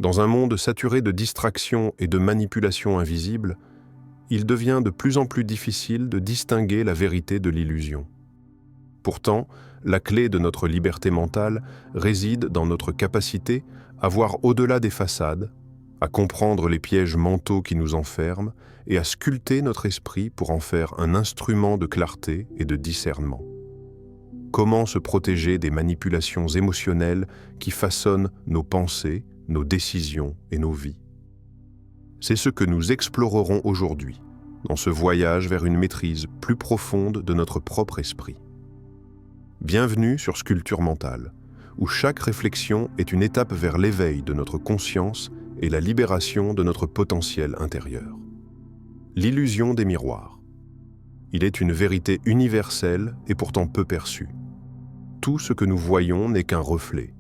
Dans un monde saturé de distractions et de manipulations invisibles, il devient de plus en plus difficile de distinguer la vérité de l'illusion. Pourtant, la clé de notre liberté mentale réside dans notre capacité à voir au-delà des façades, à comprendre les pièges mentaux qui nous enferment et à sculpter notre esprit pour en faire un instrument de clarté et de discernement. Comment se protéger des manipulations émotionnelles qui façonnent nos pensées, nos décisions et nos vies? C'est ce que nous explorerons aujourd'hui, dans ce voyage vers une maîtrise plus profonde de notre propre esprit. Bienvenue sur Sculpture mentale, où chaque réflexion est une étape vers l'éveil de notre conscience et la libération de notre potentiel intérieur. L'illusion des miroirs. Il est une vérité universelle et pourtant peu perçue. Tout ce que nous voyons n'est qu'un reflet.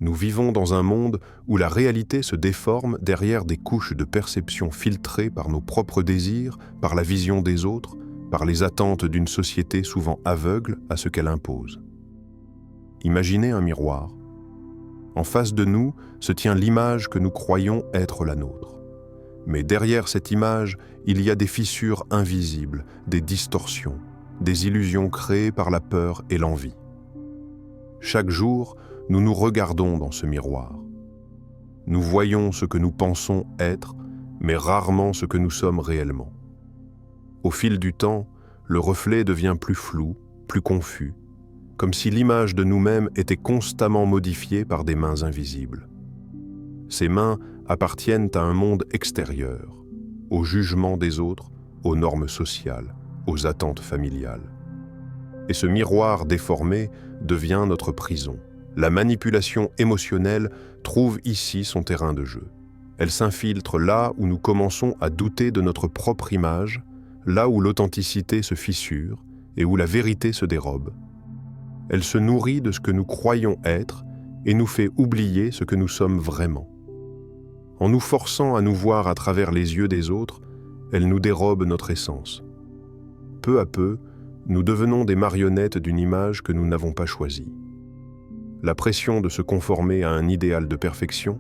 Nous vivons dans un monde où la réalité se déforme derrière des couches de perception filtrées par nos propres désirs, par la vision des autres, par les attentes d'une société souvent aveugle à ce qu'elle impose. Imaginez un miroir. En face de nous se tient l'image que nous croyons être la nôtre. Mais derrière cette image, il y a des fissures invisibles, des distorsions, des illusions créées par la peur et l'envie. Chaque jour, nous nous regardons dans ce miroir. Nous voyons ce que nous pensons être, mais rarement ce que nous sommes réellement. Au fil du temps, le reflet devient plus flou, plus confus, comme si l'image de nous-mêmes était constamment modifiée par des mains invisibles. Ces mains appartiennent à un monde extérieur, au jugement des autres, aux normes sociales, aux attentes familiales. Et ce miroir déformé devient notre prison. La manipulation émotionnelle trouve ici son terrain de jeu. Elle s'infiltre là où nous commençons à douter de notre propre image, là où l'authenticité se fissure et où la vérité se dérobe. Elle se nourrit de ce que nous croyons être et nous fait oublier ce que nous sommes vraiment. En nous forçant à nous voir à travers les yeux des autres, elle nous dérobe notre essence. Peu à peu, nous devenons des marionnettes d'une image que nous n'avons pas choisie. La pression de se conformer à un idéal de perfection,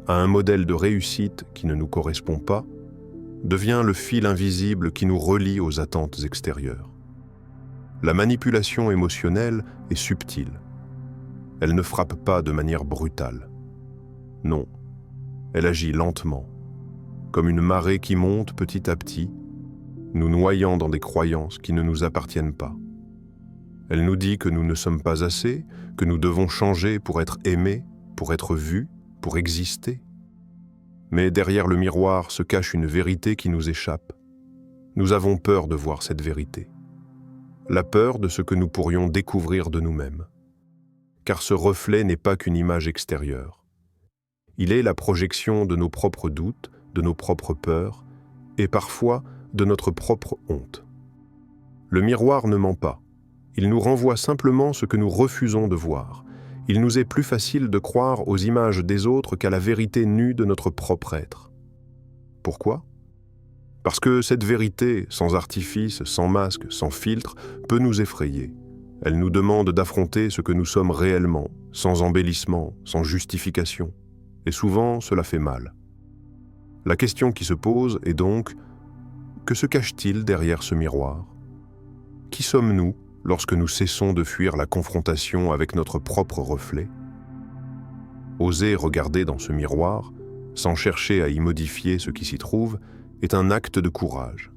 à un modèle de réussite qui ne nous correspond pas, devient le fil invisible qui nous relie aux attentes extérieures. La manipulation émotionnelle est subtile. Elle ne frappe pas de manière brutale. Non, elle agit lentement, comme une marée qui monte petit à petit, nous noyant dans des croyances qui ne nous appartiennent pas. Elle nous dit que nous ne sommes pas assez, que nous devons changer pour être aimés, pour être vus, pour exister. Mais derrière le miroir se cache une vérité qui nous échappe. Nous avons peur de voir cette vérité. La peur de ce que nous pourrions découvrir de nous-mêmes. Car ce reflet n'est pas qu'une image extérieure. Il est la projection de nos propres doutes, de nos propres peurs, et parfois de notre propre honte. Le miroir ne ment pas. Il nous renvoie simplement ce que nous refusons de voir. Il nous est plus facile de croire aux images des autres qu'à la vérité nue de notre propre être. Pourquoi ? Parce que cette vérité, sans artifice, sans masque, sans filtre, peut nous effrayer. Elle nous demande d'affronter ce que nous sommes réellement, sans embellissement, sans justification. Et souvent, cela fait mal. La question qui se pose est donc, que se cache-t-il derrière ce miroir ? Qui sommes-nous lorsque nous cessons de fuir la confrontation avec notre propre reflet? Oser regarder dans ce miroir, sans chercher à y modifier ce qui s'y trouve, est un acte de courage.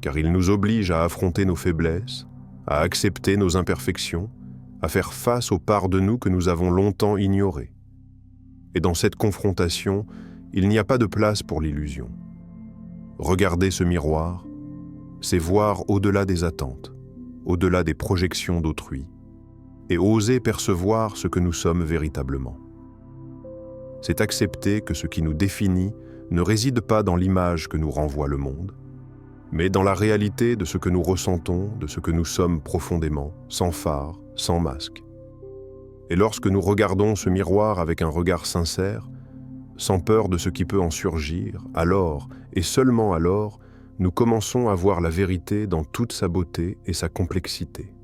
Car il nous oblige à affronter nos faiblesses, à accepter nos imperfections, à faire face aux parts de nous que nous avons longtemps ignorées. Et dans cette confrontation, il n'y a pas de place pour l'illusion. Regarder ce miroir, c'est voir au-delà des attentes, au-delà des projections d'autrui, et oser percevoir ce que nous sommes véritablement. C'est accepter que ce qui nous définit ne réside pas dans l'image que nous renvoie le monde, mais dans la réalité de ce que nous ressentons, de ce que nous sommes profondément, sans phare, sans masque. Et lorsque nous regardons ce miroir avec un regard sincère, sans peur de ce qui peut en surgir, alors, et seulement alors, nous commençons à voir la vérité dans toute sa beauté et sa complexité.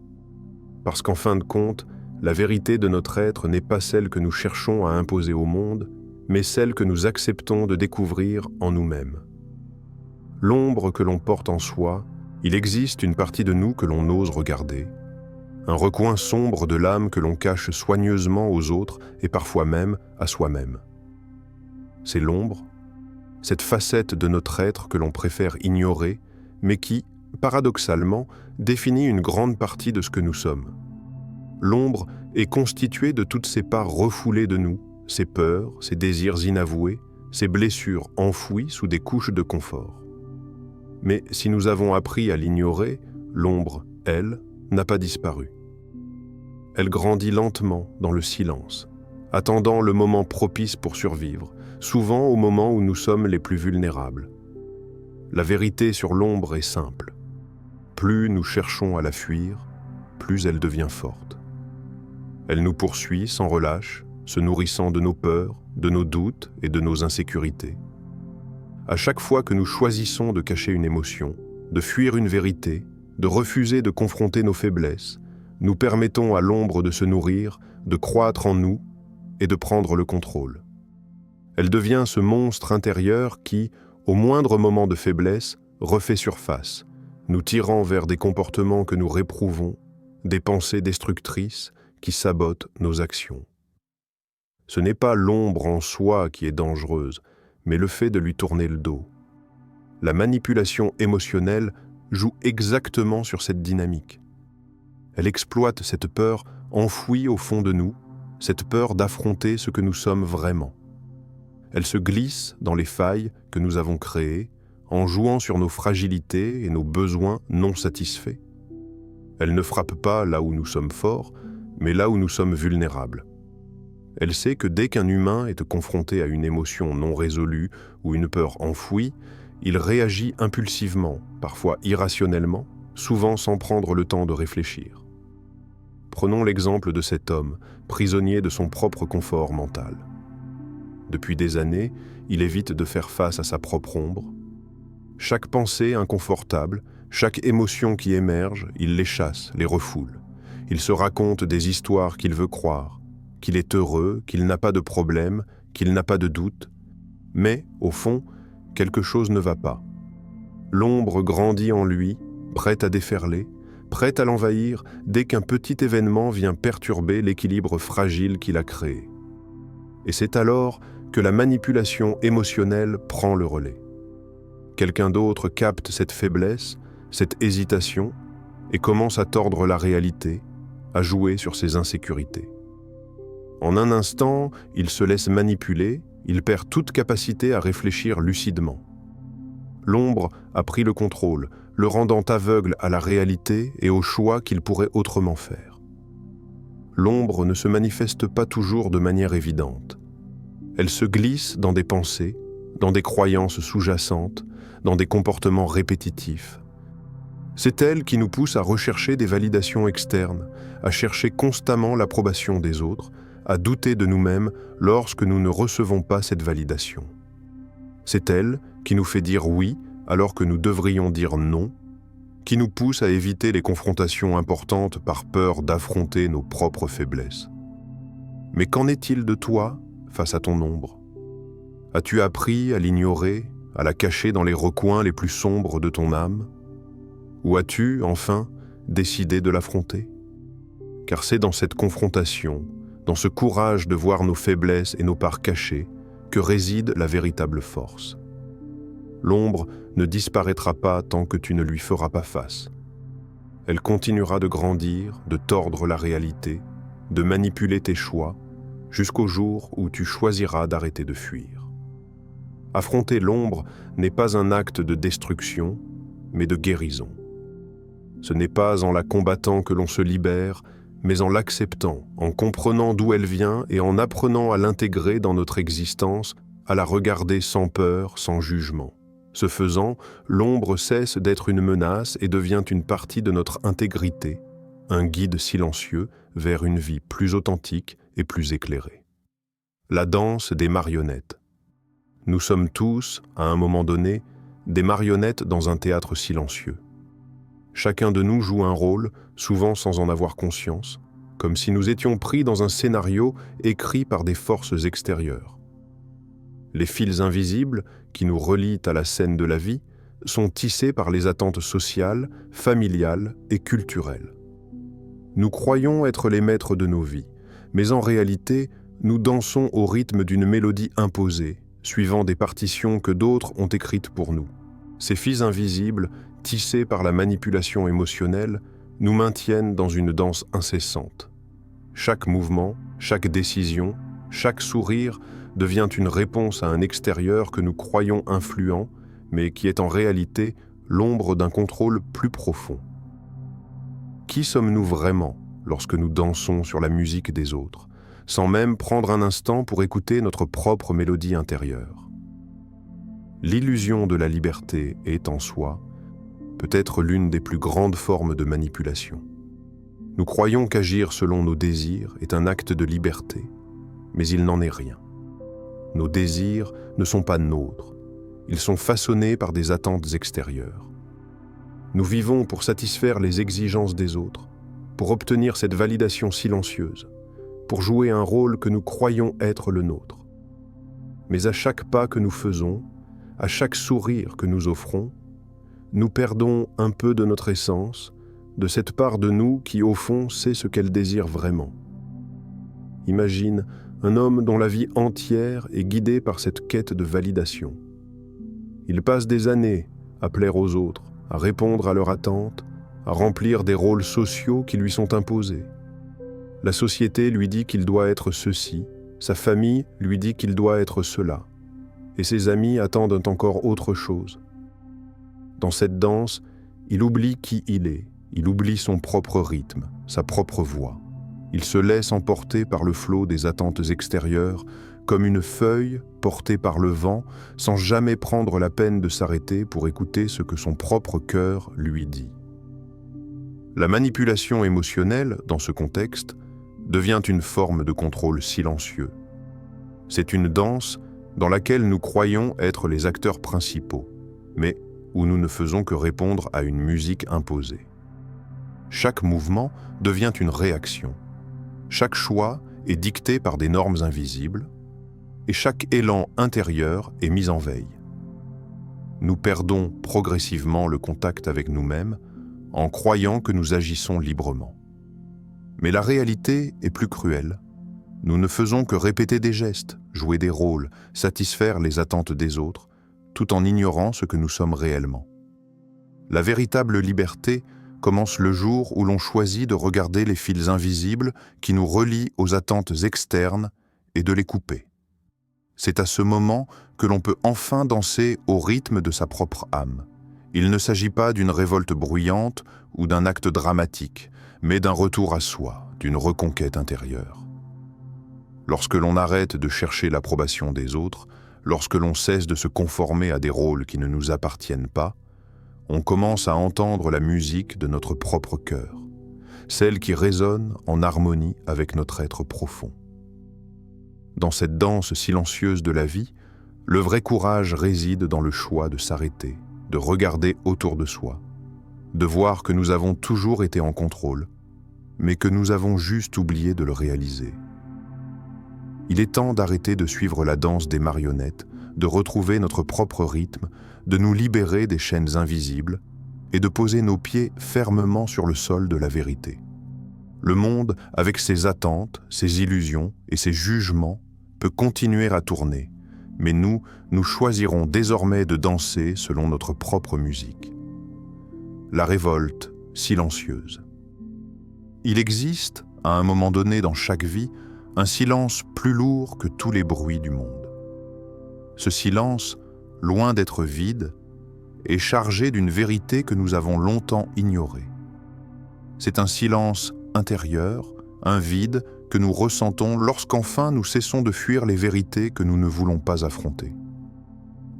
Parce qu'en fin de compte, la vérité de notre être n'est pas celle que nous cherchons à imposer au monde, mais celle que nous acceptons de découvrir en nous-mêmes. L'ombre que l'on porte en soi, il existe une partie de nous que l'on ose regarder, un recoin sombre de l'âme que l'on cache soigneusement aux autres et parfois même à soi-même. C'est l'ombre, cette facette de notre être que l'on préfère ignorer, mais qui, paradoxalement, définit une grande partie de ce que nous sommes. L'ombre est constituée de toutes ces parts refoulées de nous, ces peurs, ces désirs inavoués, ces blessures enfouies sous des couches de confort. Mais si nous avons appris à l'ignorer, l'ombre, elle, n'a pas disparu. Elle grandit lentement dans le silence, attendant le moment propice pour survivre, souvent au moment où nous sommes les plus vulnérables. La vérité sur l'ombre est simple. Plus nous cherchons à la fuir, plus elle devient forte. Elle nous poursuit sans relâche, se nourrissant de nos peurs, de nos doutes et de nos insécurités. À chaque fois que nous choisissons de cacher une émotion, de fuir une vérité, de refuser de confronter nos faiblesses, nous permettons à l'ombre de se nourrir, de croître en nous et de prendre le contrôle. Elle devient ce monstre intérieur qui, au moindre moment de faiblesse, refait surface, nous tirant vers des comportements que nous réprouvons, des pensées destructrices qui sabotent nos actions. Ce n'est pas l'ombre en soi qui est dangereuse, mais le fait de lui tourner le dos. La manipulation émotionnelle joue exactement sur cette dynamique. Elle exploite cette peur enfouie au fond de nous, cette peur d'affronter ce que nous sommes vraiment. Elle se glisse dans les failles que nous avons créées, en jouant sur nos fragilités et nos besoins non satisfaits. Elle ne frappe pas là où nous sommes forts, mais là où nous sommes vulnérables. Elle sait que dès qu'un humain est confronté à une émotion non résolue ou une peur enfouie, il réagit impulsivement, parfois irrationnellement, souvent sans prendre le temps de réfléchir. Prenons l'exemple de cet homme, prisonnier de son propre confort mental. Depuis des années, il évite de faire face à sa propre ombre. Chaque pensée inconfortable, chaque émotion qui émerge, il les chasse, les refoule. Il se raconte des histoires qu'il veut croire, qu'il est heureux, qu'il n'a pas de problème, qu'il n'a pas de doute. Mais, au fond, quelque chose ne va pas. L'ombre grandit en lui, prête à déferler, prête à l'envahir dès qu'un petit événement vient perturber l'équilibre fragile qu'il a créé. Et c'est alors que la manipulation émotionnelle prend le relais. Quelqu'un d'autre capte cette faiblesse, cette hésitation, et commence à tordre la réalité, à jouer sur ses insécurités. En un instant, il se laisse manipuler, il perd toute capacité à réfléchir lucidement. L'ombre a pris le contrôle, le rendant aveugle à la réalité et aux choix qu'il pourrait autrement faire. L'ombre ne se manifeste pas toujours de manière évidente. Elle se glisse dans des pensées, dans des croyances sous-jacentes, dans des comportements répétitifs. C'est elle qui nous pousse à rechercher des validations externes, à chercher constamment l'approbation des autres, à douter de nous-mêmes lorsque nous ne recevons pas cette validation. C'est elle qui nous fait dire oui alors que nous devrions dire non, qui nous pousse à éviter les confrontations importantes par peur d'affronter nos propres faiblesses. Mais qu'en est-il de toi face à ton ombre? As-tu appris à l'ignorer, à la cacher dans les recoins les plus sombres de ton âme? Ou as-tu, enfin, décidé de l'affronter? Car c'est dans cette confrontation, dans ce courage de voir nos faiblesses et nos parts cachées, que réside la véritable force. L'ombre ne disparaîtra pas tant que tu ne lui feras pas face. Elle continuera de grandir, de tordre la réalité, de manipuler tes choix, jusqu'au jour où tu choisiras d'arrêter de fuir. Affronter l'ombre n'est pas un acte de destruction, mais de guérison. Ce n'est pas en la combattant que l'on se libère, mais en l'acceptant, en comprenant d'où elle vient et en apprenant à l'intégrer dans notre existence, à la regarder sans peur, sans jugement. Ce faisant, l'ombre cesse d'être une menace et devient une partie de notre intégrité, un guide silencieux vers une vie plus authentique et plus éclairée. La danse des marionnettes. Nous sommes tous, à un moment donné, des marionnettes dans un théâtre silencieux. Chacun de nous joue un rôle, souvent sans en avoir conscience, comme si nous étions pris dans un scénario écrit par des forces extérieures. Les fils invisibles, qui nous relient à la scène de la vie, sont tissés par les attentes sociales, familiales et culturelles. Nous croyons être les maîtres de nos vies, mais en réalité, nous dansons au rythme d'une mélodie imposée, suivant des partitions que d'autres ont écrites pour nous. Ces fils invisibles, tissés par la manipulation émotionnelle, nous maintiennent dans une danse incessante. Chaque mouvement, chaque décision, chaque sourire devient une réponse à un extérieur que nous croyons influent, mais qui est en réalité l'ombre d'un contrôle plus profond. Qui sommes-nous vraiment lorsque nous dansons sur la musique des autres, sans même prendre un instant pour écouter notre propre mélodie intérieure? L'illusion de la liberté est en soi peut-être l'une des plus grandes formes de manipulation. Nous croyons qu'agir selon nos désirs est un acte de liberté, mais il n'en est rien. Nos désirs ne sont pas nôtres, ils sont façonnés par des attentes extérieures. Nous vivons pour satisfaire les exigences des autres, pour obtenir cette validation silencieuse, pour jouer un rôle que nous croyons être le nôtre. Mais à chaque pas que nous faisons, à chaque sourire que nous offrons, nous perdons un peu de notre essence, de cette part de nous qui, au fond, sait ce qu'elle désire vraiment. Imagine un homme dont la vie entière est guidée par cette quête de validation. Il passe des années à plaire aux autres, à répondre à leurs attentes, à remplir des rôles sociaux qui lui sont imposés. La société lui dit qu'il doit être ceci, sa famille lui dit qu'il doit être cela, et ses amis attendent encore autre chose. Dans cette danse, il oublie qui il est, il oublie son propre rythme, sa propre voix. Il se laisse emporter par le flot des attentes extérieures, comme une feuille portée par le vent, sans jamais prendre la peine de s'arrêter pour écouter ce que son propre cœur lui dit. La manipulation émotionnelle, dans ce contexte, devient une forme de contrôle silencieux. C'est une danse dans laquelle nous croyons être les acteurs principaux, mais où nous ne faisons que répondre à une musique imposée. Chaque mouvement devient une réaction. Chaque choix est dicté par des normes invisibles, et chaque élan intérieur est mis en veille. Nous perdons progressivement le contact avec nous-mêmes en croyant que nous agissons librement. Mais la réalité est plus cruelle. Nous ne faisons que répéter des gestes, jouer des rôles, satisfaire les attentes des autres, tout en ignorant ce que nous sommes réellement. La véritable liberté commence le jour où l'on choisit de regarder les fils invisibles qui nous relient aux attentes externes et de les couper. C'est à ce moment que l'on peut enfin danser au rythme de sa propre âme. Il ne s'agit pas d'une révolte bruyante ou d'un acte dramatique, mais d'un retour à soi, d'une reconquête intérieure. Lorsque l'on arrête de chercher l'approbation des autres, lorsque l'on cesse de se conformer à des rôles qui ne nous appartiennent pas, on commence à entendre la musique de notre propre cœur, celle qui résonne en harmonie avec notre être profond. Dans cette danse silencieuse de la vie, le vrai courage réside dans le choix de s'arrêter, de regarder autour de soi, de voir que nous avons toujours été en contrôle, mais que nous avons juste oublié de le réaliser. Il est temps d'arrêter de suivre la danse des marionnettes, de retrouver notre propre rythme, de nous libérer des chaînes invisibles et de poser nos pieds fermement sur le sol de la vérité. Le monde, avec ses attentes, ses illusions et ses jugements, peut continuer à tourner, mais nous choisirons désormais de danser selon notre propre musique. La révolte silencieuse. Il existe, à un moment donné dans chaque vie, un silence plus lourd que tous les bruits du monde. Ce silence, loin d'être vide, est chargé d'une vérité que nous avons longtemps ignorée. C'est un silence intérieur, un vide que nous ressentons lorsqu'enfin nous cessons de fuir les vérités que nous ne voulons pas affronter.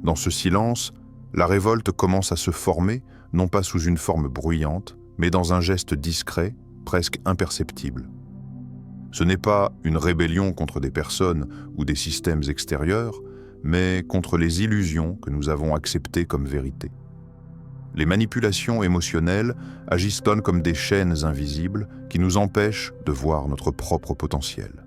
Dans ce silence, la révolte commence à se former, non pas sous une forme bruyante, mais dans un geste discret, presque imperceptible. Ce n'est pas une rébellion contre des personnes ou des systèmes extérieurs, mais contre les illusions que nous avons acceptées comme vérité. Les manipulations émotionnelles agissent comme des chaînes invisibles qui nous empêchent de voir notre propre potentiel.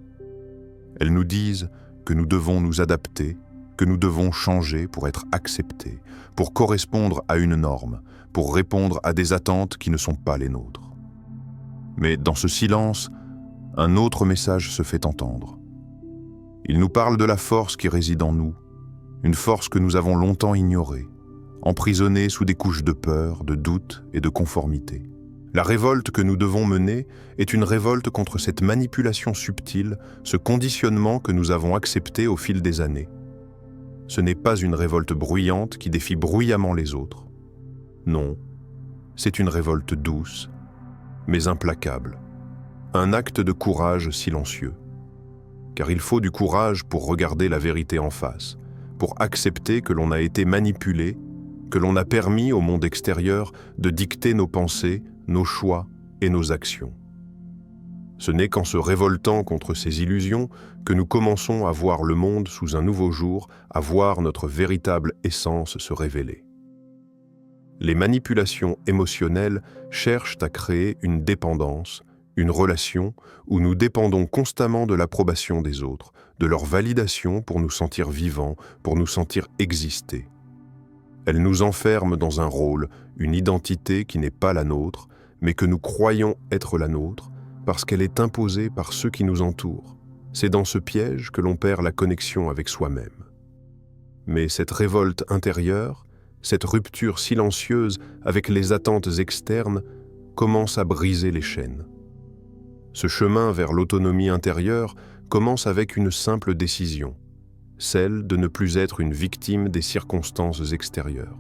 Elles nous disent que nous devons nous adapter, que nous devons changer pour être acceptés, pour correspondre à une norme, pour répondre à des attentes qui ne sont pas les nôtres. Mais dans ce silence, un autre message se fait entendre. Il nous parle de la force qui réside en nous, une force que nous avons longtemps ignorée, emprisonnée sous des couches de peur, de doute et de conformité. La révolte que nous devons mener est une révolte contre cette manipulation subtile, ce conditionnement que nous avons accepté au fil des années. Ce n'est pas une révolte bruyante qui défie bruyamment les autres. Non, c'est une révolte douce, mais implacable. Un acte de courage silencieux. Car il faut du courage pour regarder la vérité en face, pour accepter que l'on a été manipulé, que l'on a permis au monde extérieur de dicter nos pensées, nos choix et nos actions. Ce n'est qu'en se révoltant contre ces illusions que nous commençons à voir le monde sous un nouveau jour, à voir notre véritable essence se révéler. Les manipulations émotionnelles cherchent à créer une dépendance, une relation où nous dépendons constamment de l'approbation des autres, de leur validation pour nous sentir vivants, pour nous sentir exister. Elles nous enferment dans un rôle, une identité qui n'est pas la nôtre, mais que nous croyons être la nôtre, parce qu'elle est imposée par ceux qui nous entourent. C'est dans ce piège que l'on perd la connexion avec soi-même. Mais cette révolte intérieure, cette rupture silencieuse avec les attentes externes, commence à briser les chaînes. Ce chemin vers l'autonomie intérieure commence avec une simple décision, celle de ne plus être une victime des circonstances extérieures.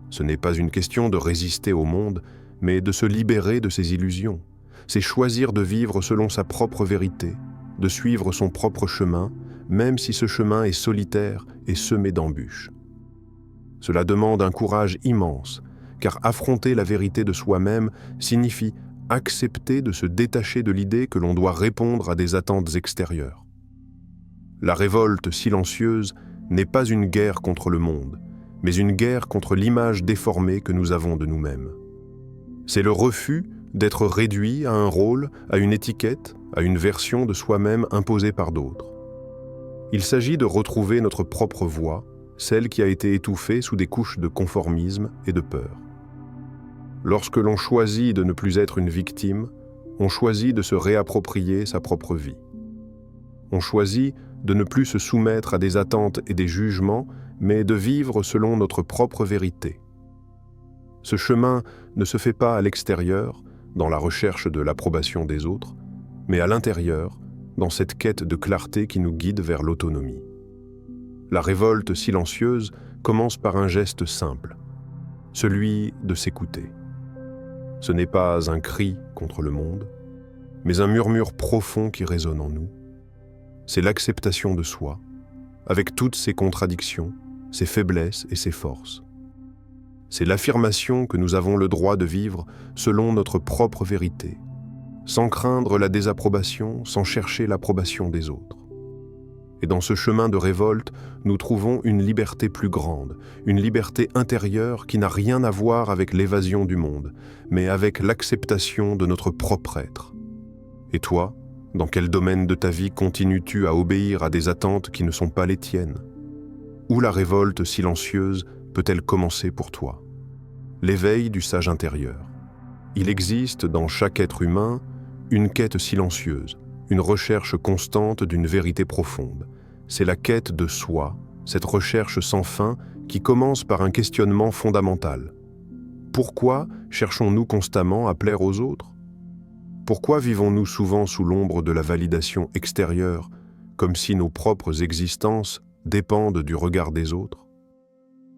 Ce n'est pas une question de résister au monde, mais de se libérer de ses illusions. C'est choisir de vivre selon sa propre vérité, de suivre son propre chemin, même si ce chemin est solitaire et semé d'embûches. Cela demande un courage immense, car affronter la vérité de soi-même signifie accepter de se détacher de l'idée que l'on doit répondre à des attentes extérieures. La révolte silencieuse n'est pas une guerre contre le monde, mais une guerre contre l'image déformée que nous avons de nous-mêmes. C'est le refus d'être réduit à un rôle, à une étiquette, à une version de soi-même imposée par d'autres. Il s'agit de retrouver notre propre voix, celle qui a été étouffée sous des couches de conformisme et de peur. Lorsque l'on choisit de ne plus être une victime, on choisit de se réapproprier sa propre vie. On choisit de ne plus se soumettre à des attentes et des jugements, mais de vivre selon notre propre vérité. Ce chemin ne se fait pas à l'extérieur, dans la recherche de l'approbation des autres, mais à l'intérieur, dans cette quête de clarté qui nous guide vers l'autonomie. La révolte silencieuse commence par un geste simple, celui de s'écouter. Ce n'est pas un cri contre le monde, mais un murmure profond qui résonne en nous. C'est l'acceptation de soi, avec toutes ses contradictions, ses faiblesses et ses forces. C'est l'affirmation que nous avons le droit de vivre selon notre propre vérité, sans craindre la désapprobation, sans chercher l'approbation des autres. Et dans ce chemin de révolte, nous trouvons une liberté plus grande, une liberté intérieure qui n'a rien à voir avec l'évasion du monde, mais avec l'acceptation de notre propre être. Et toi, dans quel domaine de ta vie continues-tu à obéir à des attentes qui ne sont pas les tiennes? Où la révolte silencieuse peut-elle commencer pour toi? L'éveil du sage intérieur. Il existe dans chaque être humain une quête silencieuse, une recherche constante d'une vérité profonde. C'est la quête de soi, cette recherche sans fin qui commence par un questionnement fondamental. Pourquoi cherchons-nous constamment à plaire aux autres? Pourquoi vivons-nous souvent sous l'ombre de la validation extérieure, comme si nos propres existences dépendent du regard des autres?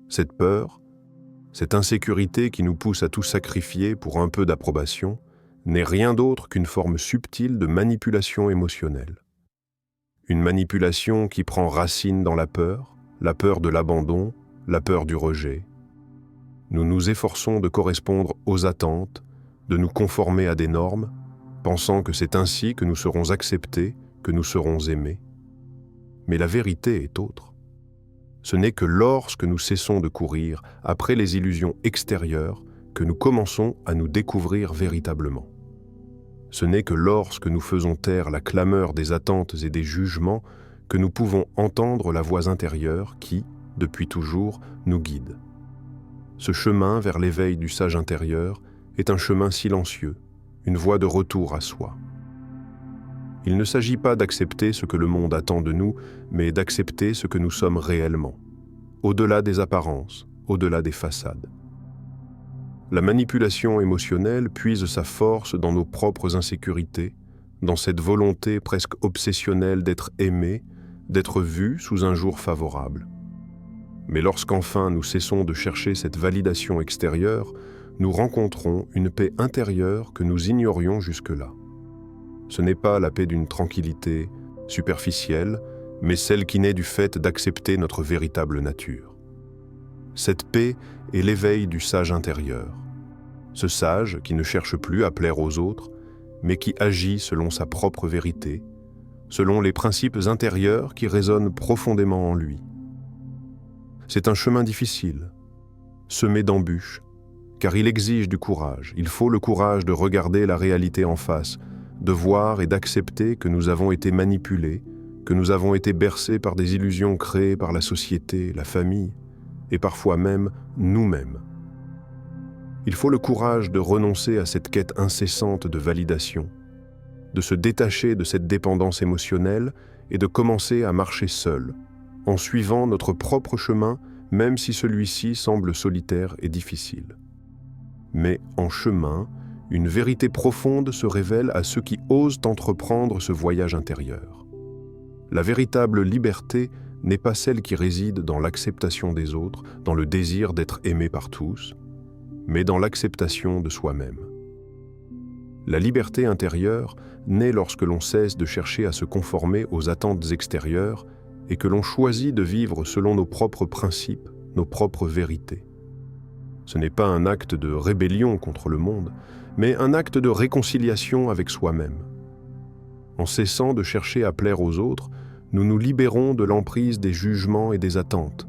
Cette peur, cette insécurité qui nous pousse à tout sacrifier pour un peu d'approbation, n'est rien d'autre qu'une forme subtile de manipulation émotionnelle. Une manipulation qui prend racine dans la peur de l'abandon, la peur du rejet. Nous nous efforçons de correspondre aux attentes, de nous conformer à des normes, pensant que c'est ainsi que nous serons acceptés, que nous serons aimés. Mais la vérité est autre. Ce n'est que lorsque nous cessons de courir après les illusions extérieures que nous commençons à nous découvrir véritablement. Ce n'est que lorsque nous faisons taire la clameur des attentes et des jugements que nous pouvons entendre la voix intérieure qui, depuis toujours, nous guide. Ce chemin vers l'éveil du sage intérieur est un chemin silencieux, une voie de retour à soi. Il ne s'agit pas d'accepter ce que le monde attend de nous, mais d'accepter ce que nous sommes réellement, au-delà des apparences, au-delà des façades. La manipulation émotionnelle puise sa force dans nos propres insécurités, dans cette volonté presque obsessionnelle d'être aimé, d'être vu sous un jour favorable. Mais lorsqu'enfin nous cessons de chercher cette validation extérieure, nous rencontrons une paix intérieure que nous ignorions jusque-là. Ce n'est pas la paix d'une tranquillité superficielle, mais celle qui naît du fait d'accepter notre véritable nature. Cette paix est l'éveil du sage intérieur. Ce sage qui ne cherche plus à plaire aux autres, mais qui agit selon sa propre vérité, selon les principes intérieurs qui résonnent profondément en lui. C'est un chemin difficile, semé d'embûches, car il exige du courage. Il faut le courage de regarder la réalité en face, de voir et d'accepter que nous avons été manipulés, que nous avons été bercés par des illusions créées par la société, la famille, et parfois même nous-mêmes. Il faut le courage de renoncer à cette quête incessante de validation, de se détacher de cette dépendance émotionnelle et de commencer à marcher seul, en suivant notre propre chemin, même si celui-ci semble solitaire et difficile. Mais en chemin, une vérité profonde se révèle à ceux qui osent entreprendre ce voyage intérieur. La véritable liberté n'est pas celle qui réside dans l'acceptation des autres, dans le désir d'être aimé par tous, mais dans l'acceptation de soi-même. La liberté intérieure naît lorsque l'on cesse de chercher à se conformer aux attentes extérieures et que l'on choisit de vivre selon nos propres principes, nos propres vérités. Ce n'est pas un acte de rébellion contre le monde, mais un acte de réconciliation avec soi-même. En cessant de chercher à plaire aux autres, nous nous libérons de l'emprise des jugements et des attentes.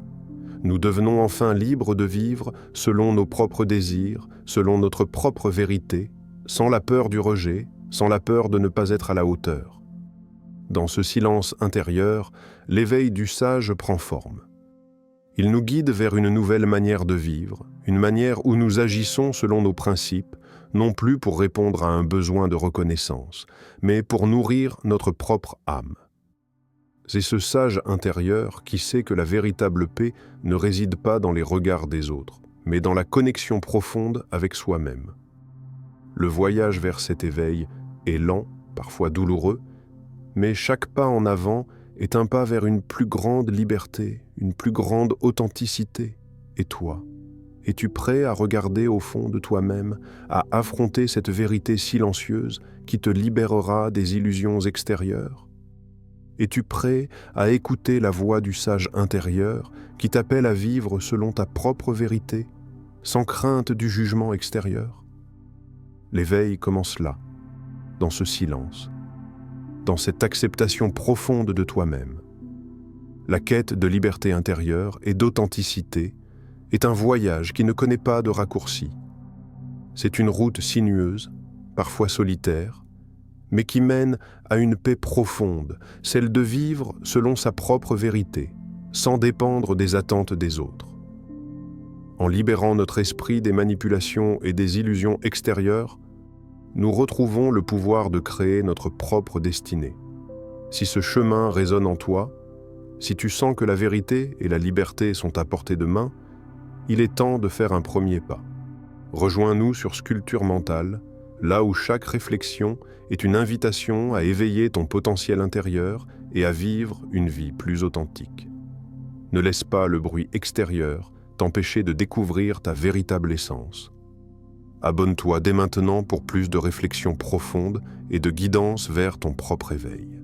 Nous devenons enfin libres de vivre selon nos propres désirs, selon notre propre vérité, sans la peur du rejet, sans la peur de ne pas être à la hauteur. Dans ce silence intérieur, l'éveil du sage prend forme. Il nous guide vers une nouvelle manière de vivre, une manière où nous agissons selon nos principes, non plus pour répondre à un besoin de reconnaissance, mais pour nourrir notre propre âme. C'est ce sage intérieur qui sait que la véritable paix ne réside pas dans les regards des autres, mais dans la connexion profonde avec soi-même. Le voyage vers cet éveil est lent, parfois douloureux, mais chaque pas en avant est un pas vers une plus grande liberté, une plus grande authenticité. Et toi, es-tu prêt à regarder au fond de toi-même, à affronter cette vérité silencieuse qui te libérera des illusions extérieures ? Es-tu prêt à écouter la voix du sage intérieur qui t'appelle à vivre selon ta propre vérité, sans crainte du jugement extérieur ? L'éveil commence là, dans ce silence, dans cette acceptation profonde de toi-même. La quête de liberté intérieure et d'authenticité est un voyage qui ne connaît pas de raccourci. C'est une route sinueuse, parfois solitaire, mais qui mène à une paix profonde, celle de vivre selon sa propre vérité, sans dépendre des attentes des autres. En libérant notre esprit des manipulations et des illusions extérieures, nous retrouvons le pouvoir de créer notre propre destinée. Si ce chemin résonne en toi, si tu sens que la vérité et la liberté sont à portée de main, il est temps de faire un premier pas. Rejoins-nous sur Sculpture Mentale, là où chaque réflexion est une invitation à éveiller ton potentiel intérieur et à vivre une vie plus authentique. Ne laisse pas le bruit extérieur t'empêcher de découvrir ta véritable essence. Abonne-toi dès maintenant pour plus de réflexions profondes et de guidance vers ton propre éveil.